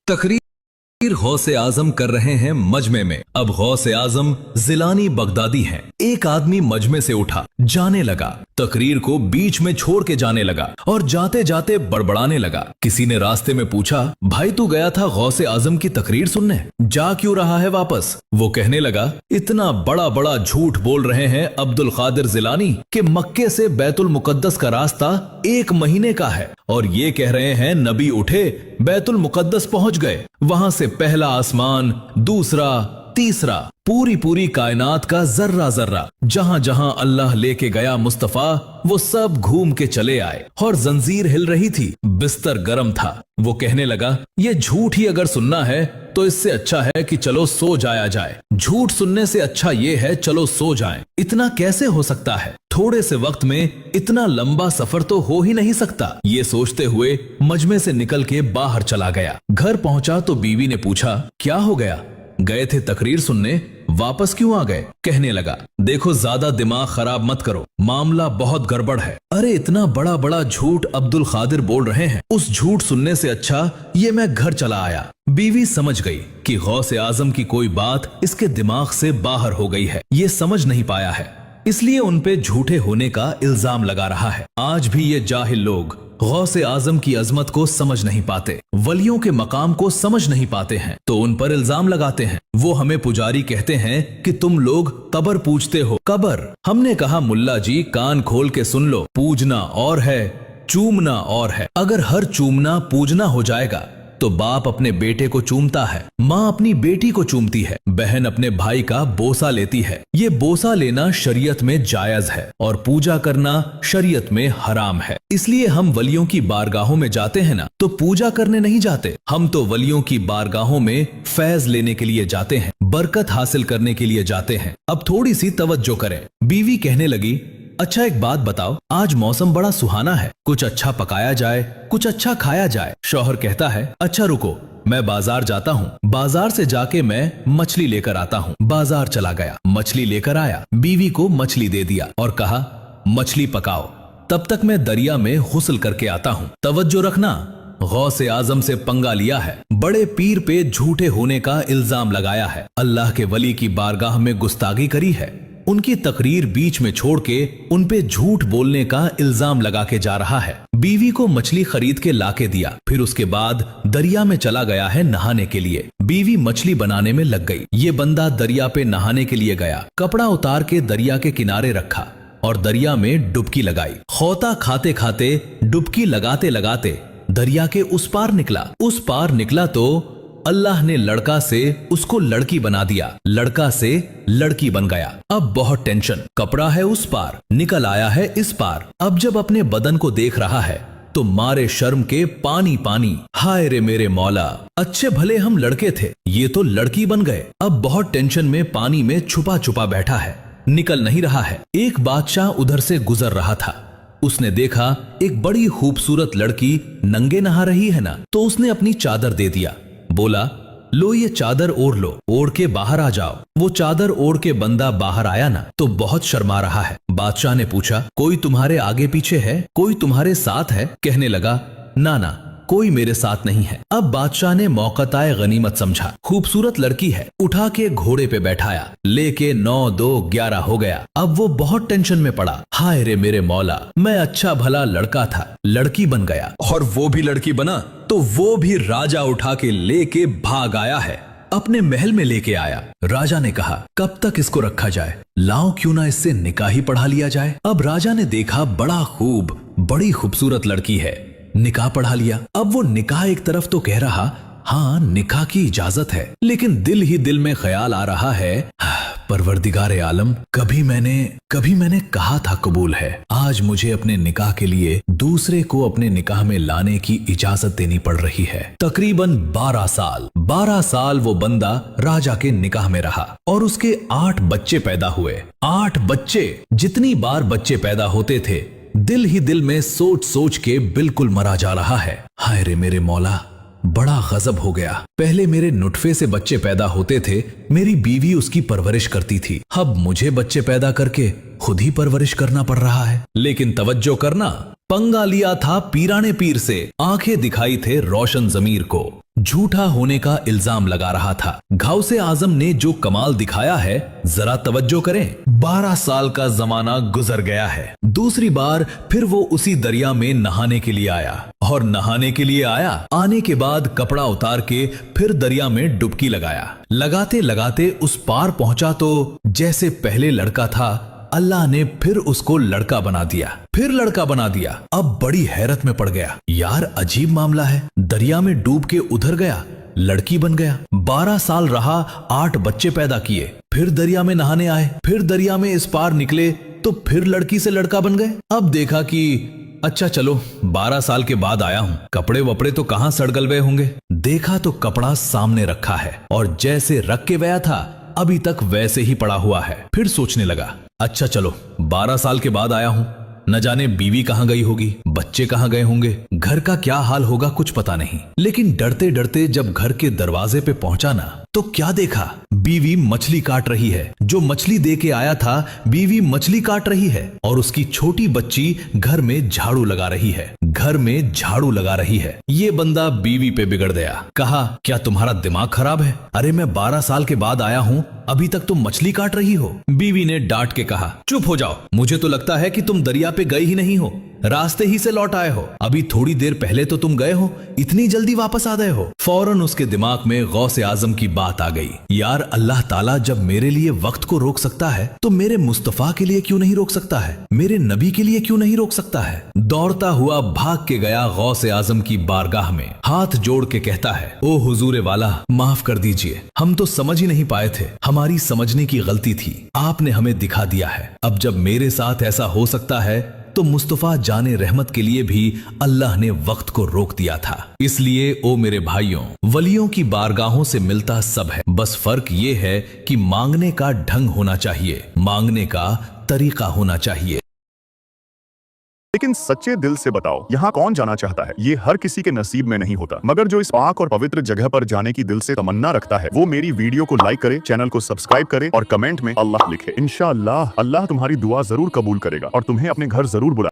तकरीर गौसे आजम कर रहे हैं मजमे में। अब गौसे आजम जिलानी बगदादी हैं। एक आदमी मजमे से उठा, जाने लगा, तकरीर को बीच में छोड़ के जाने लगा और जाते जाते बड़बड़ाने लगा। किसी ने रास्ते में पूछा, भाई तू गया था गौसे आजम की तकरीर सुनने, जा क्यों रहा है वापस? वो कहने लगा, इतना बड़ा बड़ा झूठ बोल रहे हैं अब्दुल कादिर जिलानी कि मक्के से बैतुल मुकद्दस का रास्ता 1 महीने का है, और ये कह रहे हैं नबी उठे, बैतुल मुकद्दस पहुंच गए, वहां से पहला आसमान, दूसरा, तीसरा, पूरी कायनात का जर्रा जर्रा जहां जहां अल्लाह लेके गया मुस्तफा, वो सब घूम के चले आए। और जंजीर हिल रही थी, बिस्तर गर्म था। वो कहने लगा, ये झूठ ही अगर सुनना है तो इससे अच्छा है कि चलो सो जाया जाए। झूठ सुनने से अच्छा ये है चलो सो जाएं। इतना कैसे हो सकता है? थोड़े से वक्त में इतना लंबा सफर तो हो ही नहीं सकता। ये सोचते हुए मजमे से निकल के बाहर चला गया। घर पहुंचा तो बीवी ने पूछा, क्या हो गया? गए थे तकरीर सुनने, वापस क्यों आ गए? कहने लगा, देखो ज्यादा दिमाग खराब मत करो, मामला बहुत गड़बड़ है। अरे इतना बड़ा बड़ा झूठ अब्दुल कादिर बोल रहे हैं, उस झूठ सुनने से अच्छा ये मैं घर चला आया। बीवी समझ गई कि गौसे आजम की कोई बात इसके दिमाग से बाहर हो गई है, ये समझ नहीं पाया है, इसलिए उन पे झूठे होने का इल्जाम लगा रहा है। आज भी ये जाहिल लोग गौसे आजम की अजमत को समझ नहीं पाते, वलियों के मकाम को समझ नहीं पाते हैं, तो उन पर इल्जाम लगाते हैं। वो हमें पुजारी कहते हैं कि तुम लोग कबर पूजते हो। कबर? हमने कहा मुल्ला जी कान खोल के सुन लो, पूजना और है, चूमना और है। अगर हर चूमना पूजना हो जाएगा तो बाप अपने बेटे को चूमता है, माँ अपनी बेटी को चूमती है, बहन अपने भाई का बोसा लेती है। ये बोसा लेना शरीयत में जायज है और पूजा करना शरीयत में हराम है। इसलिए हम वलियों की बारगाहों में जाते हैं ना, तो पूजा करने नहीं जाते, हम तो वलियों की बारगाहों में फैज लेने के लिए जाते हैं, बरकत हासिल करने के लिए जाते हैं। अब थोड़ी सी तवज्जो करें। बीवी कहने लगी, अच्छा एक बात बताओ, आज मौसम बड़ा सुहाना है, कुछ अच्छा पकाया जाए, कुछ अच्छा खाया जाए। शौहर कहता है, अच्छा रुको, मैं बाजार जाता हूँ, बाजार से जाके मैं मछली लेकर आता हूँ। बाजार चला गया, मछली लेकर आया, बीवी को मछली दे दिया और कहा, मछली पकाओ, तब तक मैं दरिया में गुस्ल करके आता हूँ। तवज्जो रखना, गौसे आजम से पंगा लिया है, बड़े पीर पे झूठे होने का इल्जाम लगाया है, अल्लाह के वली की बारगाह में गुस्तागी करी है, उनकी तकरीर बीच में छोड़ के उन पे झूठ बोलने का इल्जाम लगा के जा रहा है। बीवी को मछली खरीद के लाके दिया, फिर उसके बाद दरिया में चला गया है नहाने के लिए। बीवी मछली बनाने में लग गई। ये बंदा दरिया पे नहाने के लिए गया, कपड़ा उतार के दरिया के किनारे रखा और दरिया में डुबकी लगाई। खोता खाते खाते, डुबकी लगाते लगाते दरिया के उस पार निकला। उस पार निकला तो अल्लाह ने लड़का से उसको लड़की बना दिया, लड़का से लड़की बन गया। अब बहुत टेंशन, कपड़ा है उस पार, निकल आया है इस पार। अब जब अपने बदन को देख रहा है तो मारे शर्म के पानी पानी। हाय रे मेरे मौला, अच्छे भले हम लड़के थे, ये तो लड़की बन गए। अब बहुत टेंशन में पानी में छुपा छुपा बैठा है, निकल नहीं रहा है। एक बादशाह उधर से गुजर रहा था, उसने देखा एक बड़ी खूबसूरत लड़की नंगे नहा रही है ना, तो उसने अपनी चादर दे दिया, बोला, लो ये चादर ओढ़ लो, ओढ़ के बाहर आ जाओ। वो चादर ओढ़ के बंदा बाहर आया ना, तो बहुत शर्मा रहा है। बादशाह ने पूछा, कोई तुम्हारे आगे पीछे है, कोई तुम्हारे साथ है? कहने लगा, ना ना, कोई मेरे साथ नहीं है। अब बादशाह ने मौक़ाए गनीमत समझा, खूबसूरत लड़की है, उठा के घोड़े पे बैठाया, लेके 9 2 11 हो गया। अब वो बहुत टेंशन में पड़ा, हाय रे मेरे मौला, मैं अच्छा भला लड़का था, लड़की बन गया, और वो भी लड़की बना तो वो भी राजा उठा के लेके भाग आया है, अपने महल में लेके आया। राजा ने कहा, कब तक इसको रखा जाए, लाओ क्यों ना इससे निकाह ही पढ़ा लिया जाए। अब राजा ने देखा बड़ी खूबसूरत लड़की है, निकाह पढ़ा लिया। अब वो निकाह एक तरफ तो कह रहा, हाँ निकाह की इजाजत है, लेकिन दिल ही दिल में ख्याल आ रहा है, परवरदिगारे आलम, कभी मैंने कहा था कबूल है, आज मुझे अपने निकाह के लिए दूसरे को अपने निकाह में लाने की इजाजत देनी पड़ रही है। तकरीबन 12 साल वो बंदा राजा के निकाह में रहा और उसके 8 बच्चे पैदा हुए। 8 बच्चे, जितनी बार बच्चे पैदा होते थे, दिल ही दिल में सोच सोच के बिल्कुल मरा जा रहा है। हाय रे मेरे मौला, बड़ा गजब हो गया। पहले मेरे नुटफे से बच्चे पैदा होते थे, मेरी बीवी उसकी परवरिश करती थी, अब मुझे बच्चे पैदा करके खुद ही परवरिश करना पड़ रहा है। लेकिन तवज्जो करना, पंगा लिया था पीराने पीर से, आंखें दिखाई थे रोशन जमीर को। झूठा होने का इल्जाम लगा रहा था। गौसे आजम ने जो कमाल दिखाया है, जरा तवज्जो करें। 12 साल का जमाना गुजर गया है। दूसरी बार फिर वो उसी दरिया में नहाने के लिए आया, और नहाने के लिए आने के बाद कपड़ा उतार के फिर दरिया में डुबकी लगाया। लगाते लगाते उस पार पहुंचा तो जैसे पहले लड़का था, अल्लाह ने फिर उसको लड़का बना दिया, फिर लड़का बना दिया। अब बड़ी हैरत में पड़ गया, यार अजीब मामला है। दरिया में डूब के उधर गया, लड़की बन गया। 12 साल रहा, 8 बच्चे पैदा किए, फिर दरिया में नहाने आए, फिर दरिया में इस पार निकले तो फिर लड़की से लड़का बन गए। अब देखा कि अच्छा चलो 12 साल के बाद आया हूँ, कपड़े वपड़े तो कहाँ सड़ गल गए होंगे। देखा तो कपड़ा सामने रखा है और जैसे रख के गया था अभी तक वैसे ही पड़ा हुआ है। फिर सोचने लगा, अच्छा चलो 12 साल के बाद आया हूं, न जाने बीवी कहां गई होगी, बच्चे कहां गए होंगे, घर का क्या हाल होगा कुछ पता नहीं। लेकिन डरते डरते जब घर के दरवाजे पे पहुंचा ना, तो क्या देखा, बीवी मछली काट रही है। जो मछली दे के आया था, बीवी मछली काट रही है और उसकी छोटी बच्ची घर में झाड़ू लगा रही है, घर में झाड़ू लगा रही है। ये बंदा बीवी पे बिगड़ गया। कहा, क्या तुम्हारा दिमाग खराब है? अरे मैं 12 साल के बाद आया हूँ, अभी तक तुम मछली काट रही हो। बीवी ने डांट के कहा, चुप हो जाओ, मुझे तो लगता है कि तुम दरिया पे गए ही नहीं हो, रास्ते ही से लौट आए हो। अभी थोड़ी देर पहले तो तुम गए हो, इतनी जल्दी वापस आ गए हो। फौरन उसके दिमाग में गौसे आजम की बात आ गई, यार अल्लाह ताला जब मेरे लिए वक्त को रोक सकता है तो मेरे मुस्तफा के लिए क्यों नहीं रोक सकता है, मेरे नबी के लिए क्यों नहीं रोक सकता है। दौड़ता हुआ भाग के गया गौसे आजम की बारगाह में, हाथ जोड़ के कहता है, ओ हुजूर वाला, माफ कर दीजिए, हम तो समझ ही नहीं पाए थे, हमारी समझने की गलती थी, आपने हमें दिखा दिया है। अब जब मेरे साथ ऐसा हो सकता है तो मुस्तफा जाने रहमत के लिए भी अल्लाह ने वक्त को रोक दिया था। इसलिए ओ मेरे भाइयों, वलियों की बारगाहों से मिलता सब है, बस फर्क ये है कि मांगने का ढंग होना चाहिए, मांगने का तरीका होना चाहिए। लेकिन सच्चे दिल से बताओ, यहाँ कौन जाना चाहता है? ये हर किसी के नसीब में नहीं होता, मगर जो इस पाक और पवित्र जगह पर जाने की दिल से तमन्ना रखता है, वो मेरी वीडियो को लाइक करे, चैनल को सब्सक्राइब करे और कमेंट में अल्लाह लिखे। इंशाअल्लाह अल्लाह तुम्हारी दुआ जरूर कबूल करेगा और तुम्हें अपने घर जरूर बुलाए।